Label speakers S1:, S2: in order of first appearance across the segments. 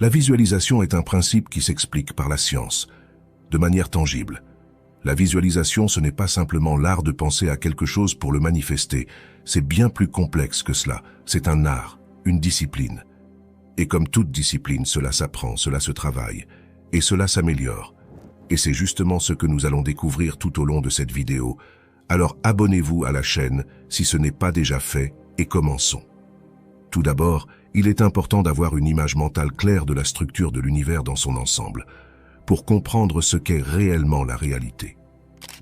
S1: La visualisation est un principe qui s'explique par la science, de manière tangible. La visualisation, ce n'est pas simplement l'art de penser à quelque chose pour le manifester, c'est bien plus complexe que cela. C'est un art, une discipline. Et comme toute discipline, cela s'apprend, cela se travaille, et cela s'améliore. Et c'est justement ce que nous allons découvrir tout au long de cette vidéo. Alors abonnez-vous à la chaîne si ce n'est pas déjà fait, et commençons. Tout d'abord, il est important d'avoir une image mentale claire de la structure de l'univers dans son ensemble, pour comprendre ce qu'est réellement la réalité.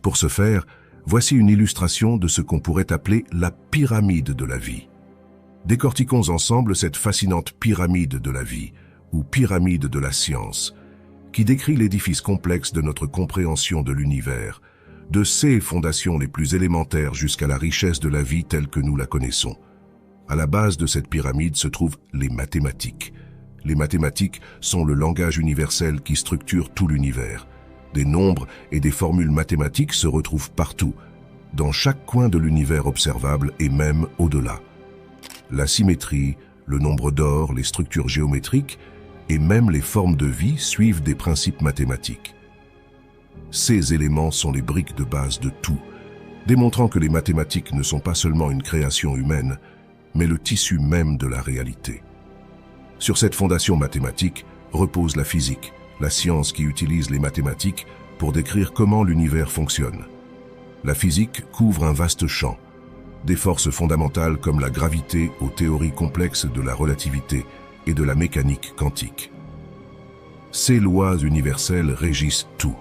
S1: Pour ce faire, voici une illustration de ce qu'on pourrait appeler la pyramide de la vie. Décortiquons ensemble cette fascinante pyramide de la vie, ou pyramide de la science, qui décrit l'édifice complexe de notre compréhension de l'univers, de ses fondations les plus élémentaires jusqu'à la richesse de la vie telle que nous la connaissons. À la base de cette pyramide se trouvent les mathématiques. Les mathématiques sont le langage universel qui structure tout l'univers. Des nombres et des formules mathématiques se retrouvent partout, dans chaque coin de l'univers observable et même au-delà. La symétrie, le nombre d'or, les structures géométriques et même les formes de vie suivent des principes mathématiques. Ces éléments sont les briques de base de tout, démontrant que les mathématiques ne sont pas seulement une création humaine, mais le tissu même de la réalité. Sur cette fondation mathématique repose la physique, la science qui utilise les mathématiques pour décrire comment l'univers fonctionne. La physique couvre un vaste champ, des forces fondamentales comme la gravité aux théories complexes de la relativité et de la mécanique quantique. Ces lois universelles régissent tout.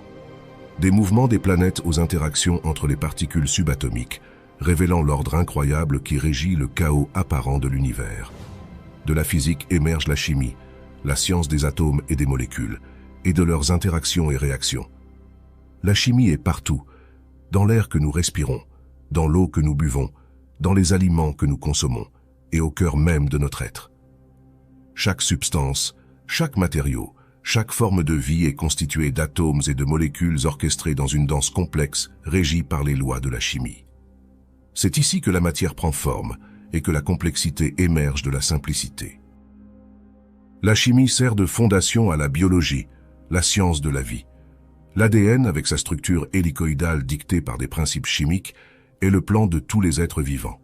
S1: Des mouvements des planètes aux interactions entre les particules subatomiques, révélant l'ordre incroyable qui régit le chaos apparent de l'univers. De la physique émerge la chimie, la science des atomes et des molécules, et de leurs interactions et réactions. La chimie est partout, dans l'air que nous respirons, dans l'eau que nous buvons, dans les aliments que nous consommons, et au cœur même de notre être. Chaque substance, chaque matériau, chaque forme de vie est constituée d'atomes et de molécules orchestrées dans une danse complexe régie par les lois de la chimie. C'est ici que la matière prend forme et que la complexité émerge de la simplicité. La chimie sert de fondation à la biologie, la science de la vie. L'ADN, avec sa structure hélicoïdale dictée par des principes chimiques, est le plan de tous les êtres vivants.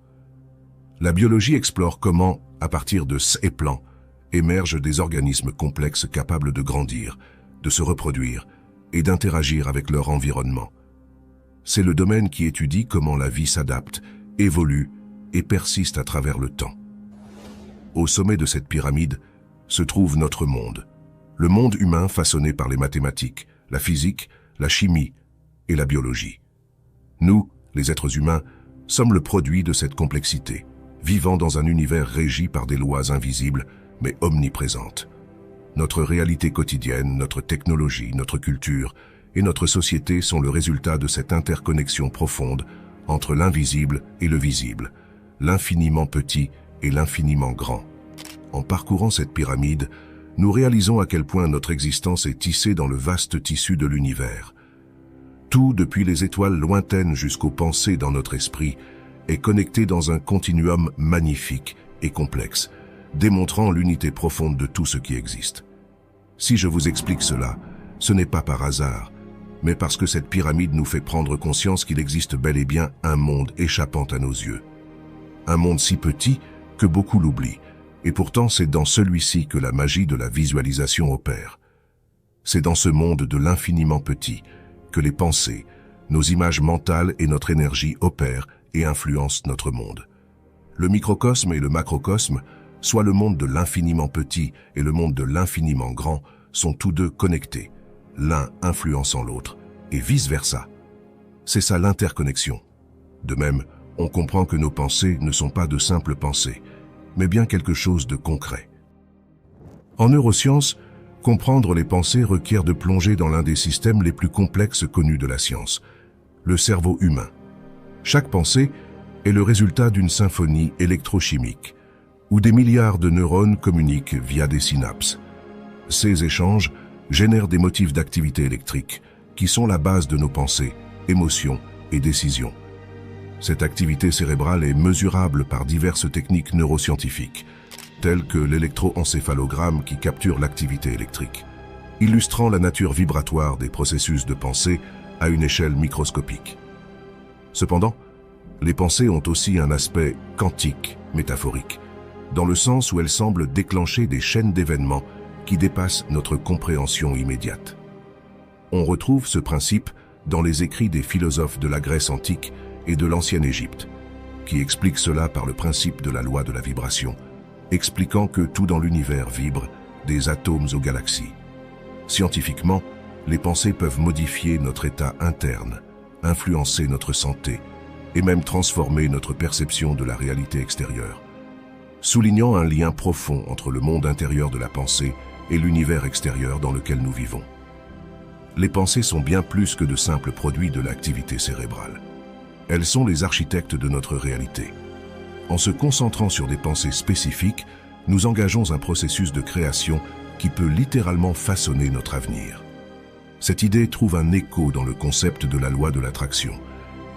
S1: La biologie explore comment, à partir de ces plans, émergent des organismes complexes capables de grandir, de se reproduire et d'interagir avec leur environnement. C'est le domaine qui étudie comment la vie s'adapte, évolue et persiste à travers le temps. Au sommet de cette pyramide se trouve notre monde, le monde humain façonné par les mathématiques, la physique, la chimie et la biologie. Nous, les êtres humains, sommes le produit de cette complexité, vivant dans un univers régi par des lois invisibles mais omniprésentes. Notre réalité quotidienne, notre technologie, notre culture et notre société sont le résultat de cette interconnexion profonde entre l'invisible et le visible, l'infiniment petit et l'infiniment grand. En parcourant cette pyramide, nous réalisons à quel point notre existence est tissée dans le vaste tissu de l'univers. Tout, depuis les étoiles lointaines jusqu'aux pensées dans notre esprit, est connecté dans un continuum magnifique et complexe, démontrant l'unité profonde de tout ce qui existe. Si je vous explique cela, ce n'est pas par hasard, mais parce que cette pyramide nous fait prendre conscience qu'il existe bel et bien un monde échappant à nos yeux. Un monde si petit que beaucoup l'oublient, et pourtant c'est dans celui-ci que la magie de la visualisation opère. C'est dans ce monde de l'infiniment petit que les pensées, nos images mentales et notre énergie opèrent et influencent notre monde. Le microcosme et le macrocosme, soit le monde de l'infiniment petit et le monde de l'infiniment grand, sont tous deux connectés, l'un influençant l'autre, et vice-versa. C'est ça l'interconnexion. De même, on comprend que nos pensées ne sont pas de simples pensées, mais bien quelque chose de concret. En neurosciences, comprendre les pensées requiert de plonger dans l'un des systèmes les plus complexes connus de la science, le cerveau humain. Chaque pensée est le résultat d'une symphonie électrochimique, où des milliards de neurones communiquent via des synapses. Ces échanges génèrent des motifs d'activité électrique, qui sont la base de nos pensées, émotions et décisions. Cette activité cérébrale est mesurable par diverses techniques neuroscientifiques, tels que l'électroencéphalogramme qui capture l'activité électrique, illustrant la nature vibratoire des processus de pensée à une échelle microscopique. Cependant, les pensées ont aussi un aspect quantique, métaphorique, dans le sens où elles semblent déclencher des chaînes d'événements qui dépassent notre compréhension immédiate. On retrouve ce principe dans les écrits des philosophes de la Grèce antique et de l'ancienne Égypte, qui expliquent cela par le principe de la loi de la vibration, expliquant que tout dans l'univers vibre, des atomes aux galaxies. Scientifiquement, les pensées peuvent modifier notre état interne, influencer notre santé et même transformer notre perception de la réalité extérieure, soulignant un lien profond entre le monde intérieur de la pensée et l'univers extérieur dans lequel nous vivons. Les pensées sont bien plus que de simples produits de l'activité cérébrale. Elles sont les architectes de notre réalité. En se concentrant sur des pensées spécifiques, nous engageons un processus de création qui peut littéralement façonner notre avenir. Cette idée trouve un écho dans le concept de la loi de l'attraction,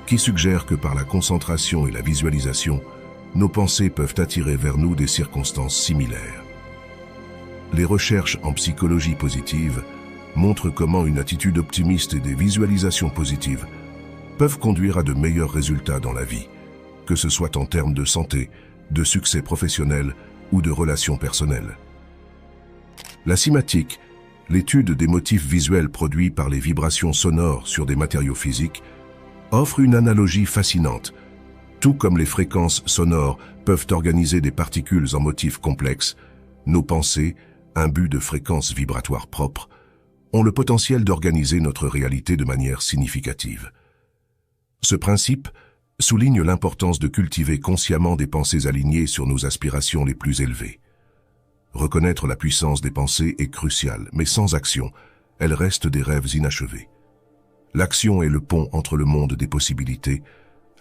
S1: qui suggère que par la concentration et la visualisation, nos pensées peuvent attirer vers nous des circonstances similaires. Les recherches en psychologie positive montrent comment une attitude optimiste et des visualisations positives peuvent conduire à de meilleurs résultats dans la vie, que ce soit en termes de santé, de succès professionnel ou de relations personnelles. La cymatique, l'étude des motifs visuels produits par les vibrations sonores sur des matériaux physiques, offre une analogie fascinante. Tout comme les fréquences sonores peuvent organiser des particules en motifs complexes, nos pensées, imbues de fréquences vibratoires propres, ont le potentiel d'organiser notre réalité de manière significative. Ce principe souligne l'importance de cultiver consciemment des pensées alignées sur nos aspirations les plus élevées. Reconnaître la puissance des pensées est crucial, mais sans action, elles restent des rêves inachevés. L'action est le pont entre le monde des possibilités,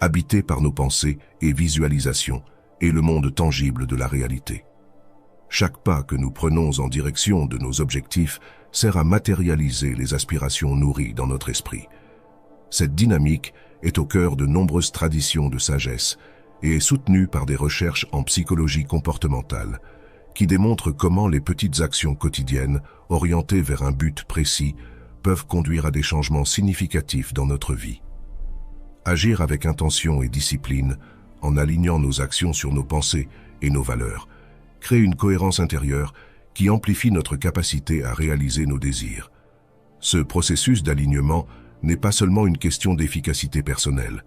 S1: habité par nos pensées et visualisations, et le monde tangible de la réalité. Chaque pas que nous prenons en direction de nos objectifs sert à matérialiser les aspirations nourries dans notre esprit. Cette dynamique est au cœur de nombreuses traditions de sagesse et est soutenue par des recherches en psychologie comportementale qui démontrent comment les petites actions quotidiennes, orientées vers un but précis, peuvent conduire à des changements significatifs dans notre vie. Agir avec intention et discipline, en alignant nos actions sur nos pensées et nos valeurs, crée une cohérence intérieure qui amplifie notre capacité à réaliser nos désirs. Ce processus d'alignement n'est pas seulement une question d'efficacité personnelle,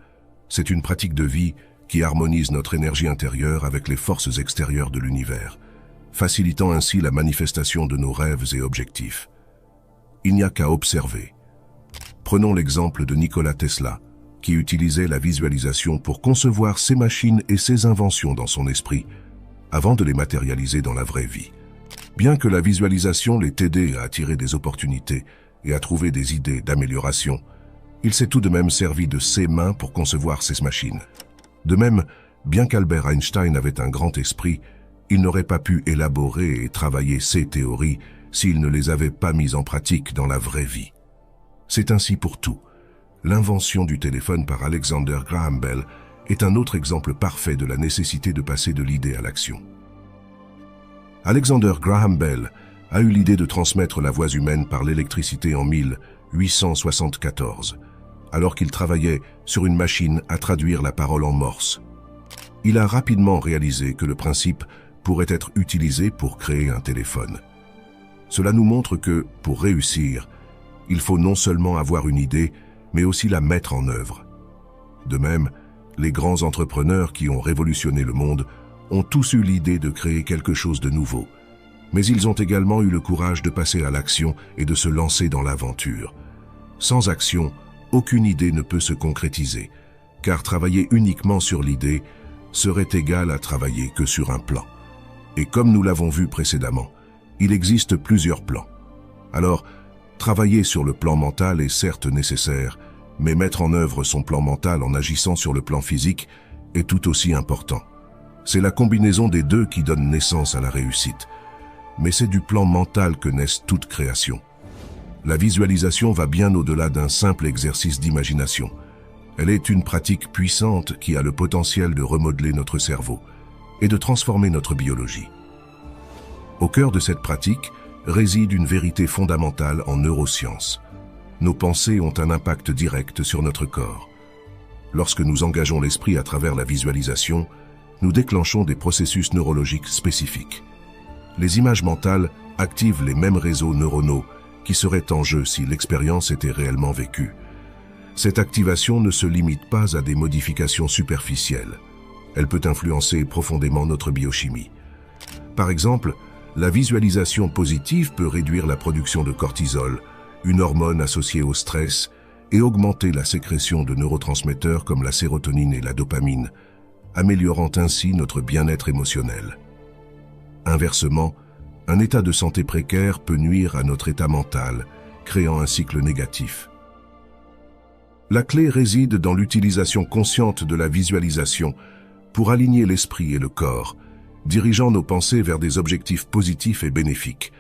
S1: c'est une pratique de vie qui harmonise notre énergie intérieure avec les forces extérieures de l'univers, facilitant ainsi la manifestation de nos rêves et objectifs. Il n'y a qu'à observer. Prenons l'exemple de Nikola Tesla, qui utilisait la visualisation pour concevoir ses machines et ses inventions dans son esprit, avant de les matérialiser dans la vraie vie. Bien que la visualisation l'ait aidé à attirer des opportunités et à trouver des idées d'amélioration, il s'est tout de même servi de ses mains pour concevoir ces machines. De même, bien qu'Albert Einstein avait un grand esprit, il n'aurait pas pu élaborer et travailler ses théories s'il ne les avait pas mises en pratique dans la vraie vie. C'est ainsi pour tout. L'invention du téléphone par Alexander Graham Bell est un autre exemple parfait de la nécessité de passer de l'idée à l'action. Alexander Graham Bell a eu l'idée de transmettre la voix humaine par l'électricité en 1874, alors qu'il travaillait sur une machine à traduire la parole en morse. Il a rapidement réalisé que le principe pourrait être utilisé pour créer un téléphone. Cela nous montre que, pour réussir, il faut non seulement avoir une idée, mais aussi la mettre en œuvre. De même, les grands entrepreneurs qui ont révolutionné le monde ont tous eu l'idée de créer quelque chose de nouveau. Mais ils ont également eu le courage de passer à l'action et de se lancer dans l'aventure. Sans action, aucune idée ne peut se concrétiser, car travailler uniquement sur l'idée serait égal à travailler que sur un plan. Et comme nous l'avons vu précédemment, il existe plusieurs plans. Alors, travailler sur le plan mental est certes nécessaire, mais mettre en œuvre son plan mental en agissant sur le plan physique est tout aussi important. C'est la combinaison des deux qui donne naissance à la réussite. Mais c'est du plan mental que naissent toute création. La visualisation va bien au-delà d'un simple exercice d'imagination. Elle est une pratique puissante qui a le potentiel de remodeler notre cerveau et de transformer notre biologie. Au cœur de cette pratique réside une vérité fondamentale en neurosciences. Nos pensées ont un impact direct sur notre corps. Lorsque nous engageons l'esprit à travers la visualisation, nous déclenchons des processus neurologiques spécifiques. Les images mentales activent les mêmes réseaux neuronaux qui seraient en jeu si l'expérience était réellement vécue. Cette activation ne se limite pas à des modifications superficielles. Elle peut influencer profondément notre biochimie. Par exemple, la visualisation positive peut réduire la production de cortisol, une hormone associée au stress, et augmenter la sécrétion de neurotransmetteurs comme la sérotonine et la dopamine, améliorant ainsi notre bien-être émotionnel. Inversement, un état de santé précaire peut nuire à notre état mental, créant un cycle négatif. La clé réside dans l'utilisation consciente de la visualisation pour aligner l'esprit et le corps, dirigeant nos pensées vers des objectifs positifs et bénéfiques,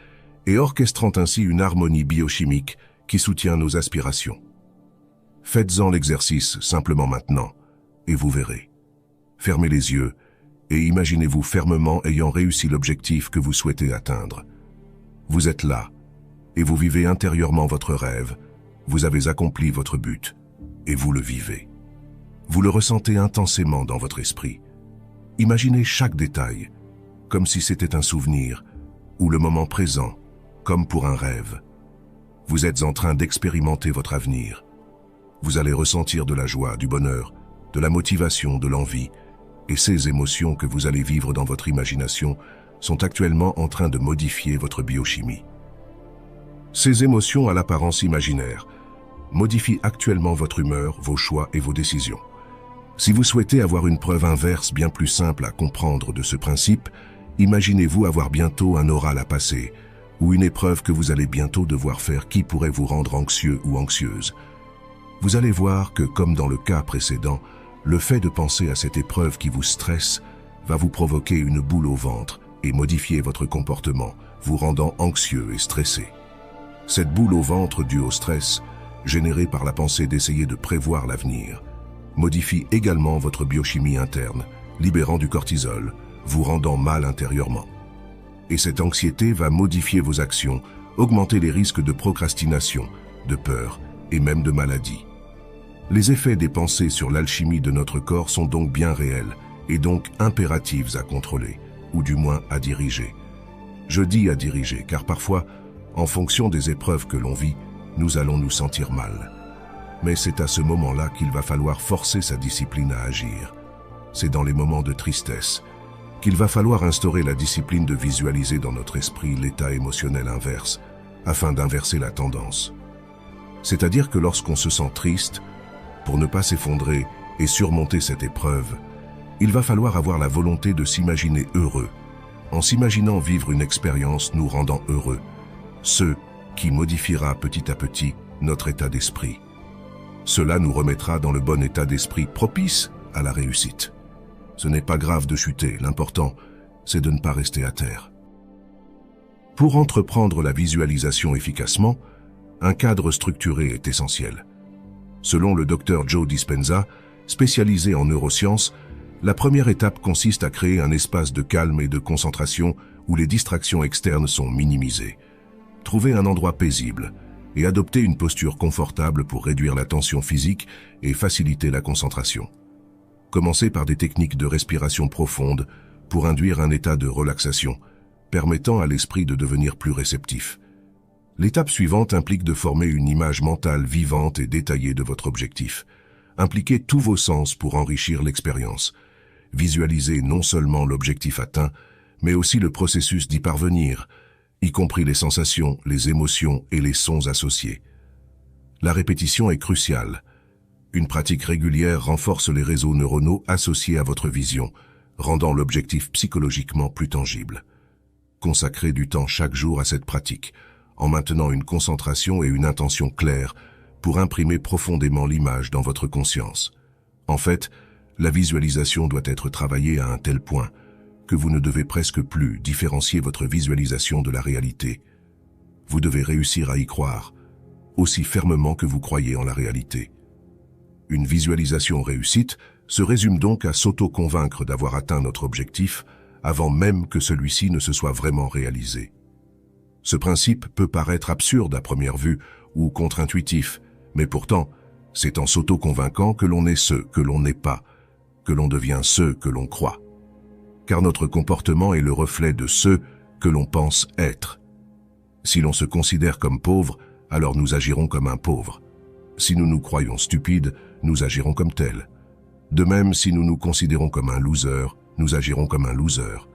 S1: et orchestrant ainsi une harmonie biochimique qui soutient nos aspirations. Faites-en l'exercice simplement maintenant, et vous verrez. Fermez les yeux et imaginez-vous fermement ayant réussi l'objectif que vous souhaitez atteindre. Vous êtes là, et vous vivez intérieurement votre rêve, vous avez accompli votre but, et vous le vivez. Vous le ressentez intensément dans votre esprit. Imaginez chaque détail, comme si c'était un souvenir, ou le moment présent, comme pour un rêve. Vous êtes en train d'expérimenter votre avenir. Vous allez ressentir de la joie, du bonheur, de la motivation, de l'envie, et ces émotions que vous allez vivre dans votre imagination sont actuellement en train de modifier votre biochimie. Ces émotions à l'apparence imaginaire modifient actuellement votre humeur, vos choix et vos décisions. Si vous souhaitez avoir une preuve inverse bien plus simple à comprendre de ce principe, imaginez-vous avoir bientôt un oral à passer, ou une épreuve que vous allez bientôt devoir faire qui pourrait vous rendre anxieux ou anxieuse. Vous allez voir que, comme dans le cas précédent, le fait de penser à cette épreuve qui vous stresse va vous provoquer une boule au ventre et modifier votre comportement, vous rendant anxieux et stressé. Cette boule au ventre due au stress, générée par la pensée d'essayer de prévoir l'avenir, modifie également votre biochimie interne, libérant du cortisol, vous rendant mal intérieurement. Et cette anxiété va modifier vos actions, augmenter les risques de procrastination, de peur et même de maladie. Les effets des pensées sur l'alchimie de notre corps sont donc bien réels et donc impératifs à contrôler, ou du moins à diriger. Je dis à diriger car parfois, en fonction des épreuves que l'on vit, nous allons nous sentir mal. Mais c'est à ce moment-là qu'il va falloir forcer sa discipline à agir. C'est dans les moments de tristesse qu'il va falloir instaurer la discipline de visualiser dans notre esprit l'état émotionnel inverse, afin d'inverser la tendance. C'est-à-dire que lorsqu'on se sent triste, pour ne pas s'effondrer et surmonter cette épreuve, il va falloir avoir la volonté de s'imaginer heureux, en s'imaginant vivre une expérience nous rendant heureux, ce qui modifiera petit à petit notre état d'esprit. Cela nous remettra dans le bon état d'esprit propice à la réussite. Ce n'est pas grave de chuter, l'important, c'est de ne pas rester à terre. Pour entreprendre la visualisation efficacement, un cadre structuré est essentiel. Selon le Dr Joe Dispenza, spécialisé en neurosciences, la première étape consiste à créer un espace de calme et de concentration où les distractions externes sont minimisées. Trouvez un endroit paisible et adoptez une posture confortable pour réduire la tension physique et faciliter la concentration. Commencez par des techniques de respiration profonde pour induire un état de relaxation, permettant à l'esprit de devenir plus réceptif. L'étape suivante implique de former une image mentale vivante et détaillée de votre objectif. Impliquez tous vos sens pour enrichir l'expérience. Visualisez non seulement l'objectif atteint, mais aussi le processus d'y parvenir, y compris les sensations, les émotions et les sons associés. La répétition est cruciale. Une pratique régulière renforce les réseaux neuronaux associés à votre vision, rendant l'objectif psychologiquement plus tangible. Consacrez du temps chaque jour à cette pratique, en maintenant une concentration et une intention claires pour imprimer profondément l'image dans votre conscience. En fait, la visualisation doit être travaillée à un tel point que vous ne devez presque plus différencier votre visualisation de la réalité. Vous devez réussir à y croire, aussi fermement que vous croyez en la réalité. Une visualisation réussite se résume donc à s'auto-convaincre d'avoir atteint notre objectif avant même que celui-ci ne se soit vraiment réalisé. Ce principe peut paraître absurde à première vue ou contre-intuitif, mais pourtant, c'est en s'auto-convainquant que l'on est ce que l'on n'est pas, que l'on devient ce que l'on croit. Car notre comportement est le reflet de ce que l'on pense être. Si l'on se considère comme pauvre, alors nous agirons comme un pauvre. Si nous nous croyons stupides, nous agirons comme tels. De même, si nous nous considérons comme un loser, nous agirons comme un loser.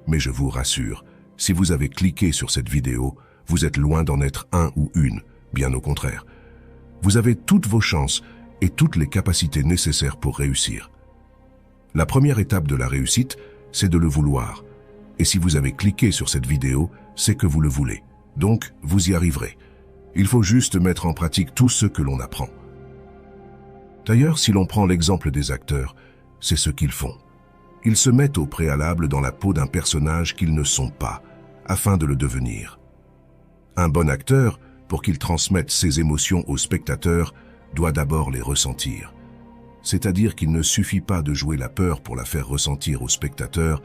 S1: Mais je vous rassure, si vous avez cliqué sur cette vidéo, vous êtes loin d'en être un ou une, bien au contraire. Vous avez toutes vos chances et toutes les capacités nécessaires pour réussir. La première étape de la réussite, c'est de le vouloir. Et si vous avez cliqué sur cette vidéo, c'est que vous le voulez. Donc, vous y arriverez. Il faut juste mettre en pratique tout ce que l'on apprend. D'ailleurs, si l'on prend l'exemple des acteurs, c'est ce qu'ils font. Ils se mettent au préalable dans la peau d'un personnage qu'ils ne sont pas, afin de le devenir. Un bon acteur, pour qu'il transmette ses émotions aux spectateurs, doit d'abord les ressentir. C'est-à-dire qu'il ne suffit pas de jouer la peur pour la faire ressentir aux spectateurs,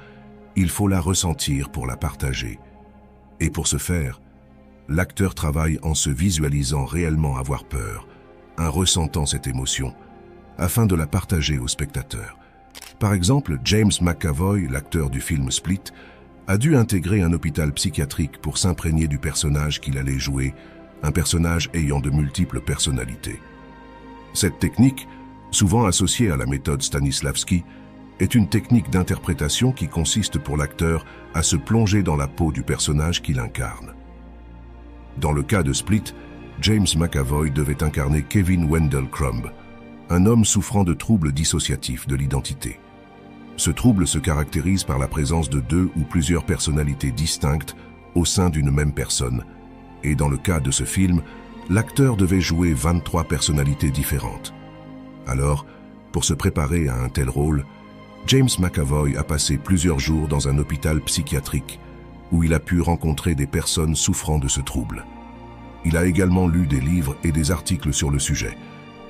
S1: il faut la ressentir pour la partager. Et pour ce faire, l'acteur travaille en se visualisant réellement avoir peur, en ressentant cette émotion, afin de la partager aux spectateurs. Par exemple, James McAvoy, l'acteur du film Split, a dû intégrer un hôpital psychiatrique pour s'imprégner du personnage qu'il allait jouer, un personnage ayant de multiples personnalités. Cette technique, souvent associée à la méthode Stanislavski, est une technique d'interprétation qui consiste pour l'acteur à se plonger dans la peau du personnage qu'il incarne. Dans le cas de Split, James McAvoy devait incarner Kevin Wendell Crumb, un homme souffrant de troubles dissociatifs de l'identité. Ce trouble se caractérise par la présence de 2 ou plusieurs personnalités distinctes au sein d'une même personne, et dans le cas de ce film, l'acteur devait jouer 23 personnalités différentes. Alors, pour se préparer à un tel rôle, James McAvoy a passé plusieurs jours dans un hôpital psychiatrique où il a pu rencontrer des personnes souffrant de ce trouble. Il a également lu des livres et des articles sur le sujet.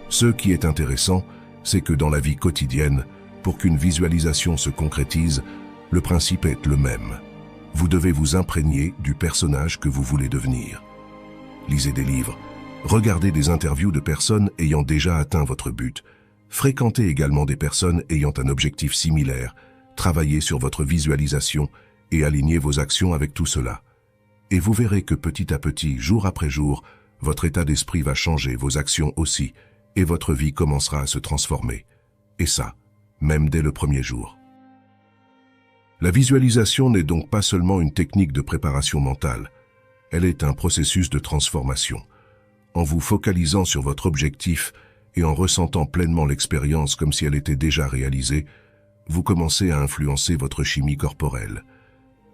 S1: Ce qui est intéressant, c'est que dans la vie quotidienne, pour qu'une visualisation se concrétise, le principe est le même. Vous devez vous imprégner du personnage que vous voulez devenir. Lisez des livres, regardez des interviews de personnes ayant déjà atteint votre but, fréquentez également des personnes ayant un objectif similaire, travaillez sur votre visualisation et alignez vos actions avec tout cela. Et vous verrez que petit à petit, jour après jour, votre état d'esprit va changer, vos actions aussi, et votre vie commencera à se transformer. Et ça, même dès le premier jour. La visualisation n'est donc pas seulement une technique de préparation mentale, elle est un processus de transformation. En vous focalisant sur votre objectif et en ressentant pleinement l'expérience comme si elle était déjà réalisée, vous commencez à influencer votre chimie corporelle.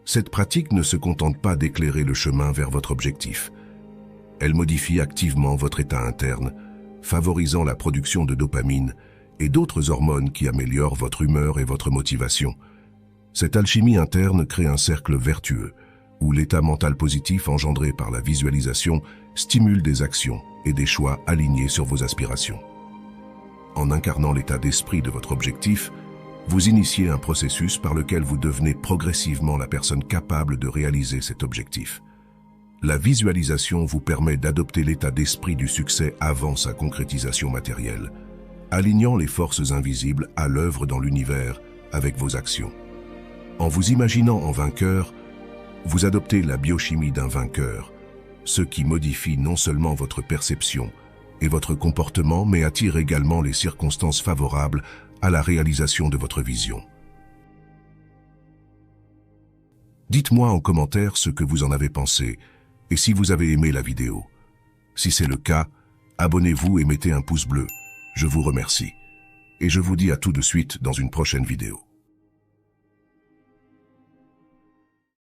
S1: Cette pratique ne se contente pas d'éclairer le chemin vers votre objectif. Elle modifie activement votre état interne, favorisant la production de dopamine et d'autres hormones qui améliorent votre humeur et votre motivation. Cette alchimie interne crée un cercle vertueux, où l'état mental positif engendré par la visualisation stimule des actions et des choix alignés sur vos aspirations. En incarnant l'état d'esprit de votre objectif, vous initiez un processus par lequel vous devenez progressivement la personne capable de réaliser cet objectif. La visualisation vous permet d'adopter l'état d'esprit du succès avant sa concrétisation matérielle, alignant les forces invisibles à l'œuvre dans l'univers avec vos actions. En vous imaginant en vainqueur, vous adoptez la biochimie d'un vainqueur, ce qui modifie non seulement votre perception et votre comportement, mais attire également les circonstances favorables à la réalisation de votre vision. Dites-moi en commentaire ce que vous en avez pensé et si vous avez aimé la vidéo. Si c'est le cas, abonnez-vous et mettez un pouce bleu. Je vous remercie. Et je vous dis à tout de suite dans une prochaine vidéo.